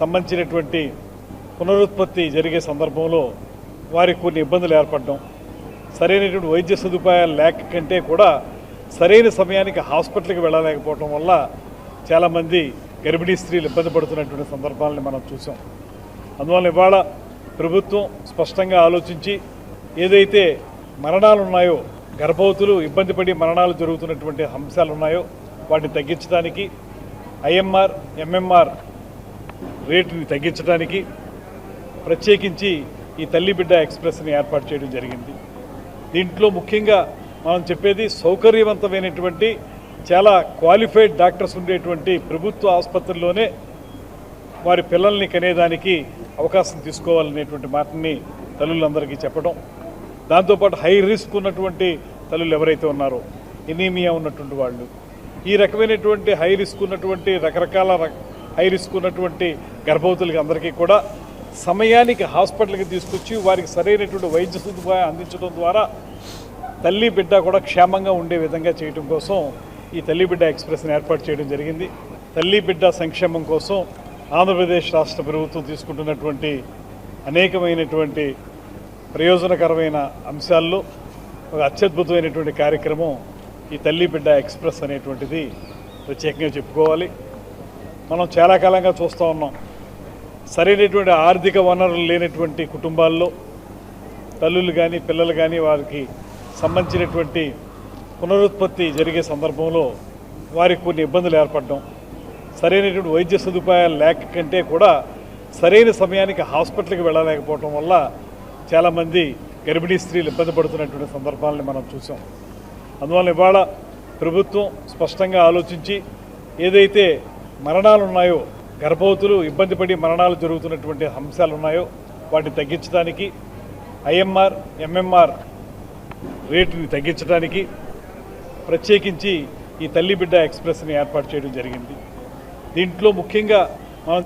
సంబంధించినటువంటి పునరుత్పత్తి జరిగే సందర్భంలో వారికి కొన్ని ఇబ్బందులు ఏర్పడడం, సరైనటువంటి వైద్య సదుపాయాలు లేక కంటే కూడా సరైన సమయానికి హాస్పిటల్కి వెళ్ళలేకపోవడం వల్ల చాలామంది గర్భిణీ స్త్రీలు ఇబ్బంది పడుతున్నటువంటి సందర్భాలను మనం చూసాం. అందువల్ల ఇవాళ ప్రభుత్వం స్పష్టంగా ఆలోచించి ఏదైతే మరణాలు ఉన్నాయో, గర్భవతులు ఇబ్బంది పడి మరణాలు జరుగుతున్నటువంటి అంశాలు ఉన్నాయో వాటిని తగ్గించడానికి, ఐఎంఆర్ ఎంఎంఆర్ రేటుని తగ్గించడానికి ప్రత్యేకించి ఈ తల్లి బిడ్డ ఎక్స్ప్రెస్ని ఏర్పాటు చేయడం జరిగింది. దీంట్లో ముఖ్యంగా మనం చెప్పేది సౌకర్యవంతమైనటువంటి చాలా క్వాలిఫైడ్ డాక్టర్స్ ఉండేటువంటి ప్రభుత్వ ఆసుపత్రుల్లోనే వారి పిల్లల్ని కనేదానికి అవకాశం తీసుకోవాలనేటువంటి మాటని తల్లులందరికీ చెప్పడం, దాంతోపాటు హై రిస్క్ ఉన్నటువంటి తల్లులు ఎవరైతే ఉన్నారో, ఎనీమియా ఉన్నటువంటి వాళ్ళు, ఈ రకమైనటువంటి హై రిస్క్ ఉన్నటువంటి రకరకాల హై రిస్క్ ఉన్నటువంటి గర్భవతులకి అందరికీ కూడా సమయానికి హాస్పిటల్కి తీసుకొచ్చి వారికి సరైనటువంటి వైద్య సదుపాయం అందించడం ద్వారా తల్లి బిడ్డ కూడా క్షేమంగా ఉండే విధంగా చేయడం కోసం ఈ తల్లి బిడ్డ ఎక్స్ప్రెస్ని ఏర్పాటు చేయడం జరిగింది. తల్లి బిడ్డ సంక్షేమం కోసం ఆంధ్రప్రదేశ్ రాష్ట్ర ప్రభుత్వం తీసుకుంటున్నటువంటి అనేకమైనటువంటి ప్రయోజనకరమైన అంశాల్లో ఒక అత్యద్భుతమైనటువంటి కార్యక్రమం ఈ తల్లి బిడ్డ ఎక్స్ప్రెస్ అనేటువంటిది ప్రత్యేకంగా చెప్పుకోవాలి. మనం చాలా కాలంగా చూస్తూ ఉన్నాం, సరైనటువంటి ఆర్థిక వనరులు లేనటువంటి కుటుంబాల్లో తల్లులు కానీ పిల్లలు కానీ వారికి సంబంధించినటువంటి పునరుత్పత్తి జరిగే సందర్భంలో వారికి కొన్ని ఇబ్బందులు ఏర్పడడం, సరైనటువంటి వైద్య సదుపాయాలు లేక కంటే కూడా సరైన సమయానికి హాస్పిటల్కి వెళ్ళలేకపోవడం వల్ల చాలామంది గర్భిణీ స్త్రీలు ఇబ్బంది పడుతున్నటువంటి సందర్భాలను మనం చూసాం. అందువల్ల ఇవాళ ప్రభుత్వం స్పష్టంగా ఆలోచించి ఏదైతే మరణాలు ఉన్నాయో, గర్భవతులు ఇబ్బంది పడి మరణాలు జరుగుతున్నటువంటి అంశాలు ఉన్నాయో వాటిని తగ్గించడానికి, ఐఎంఆర్ ఎంఎంఆర్ రేటుని తగ్గించడానికి ప్రత్యేకించి ఈ తల్లి బిడ్డ ఎక్స్ప్రెస్ని ఏర్పాటు చేయడం జరిగింది. దీంట్లో ముఖ్యంగా మనం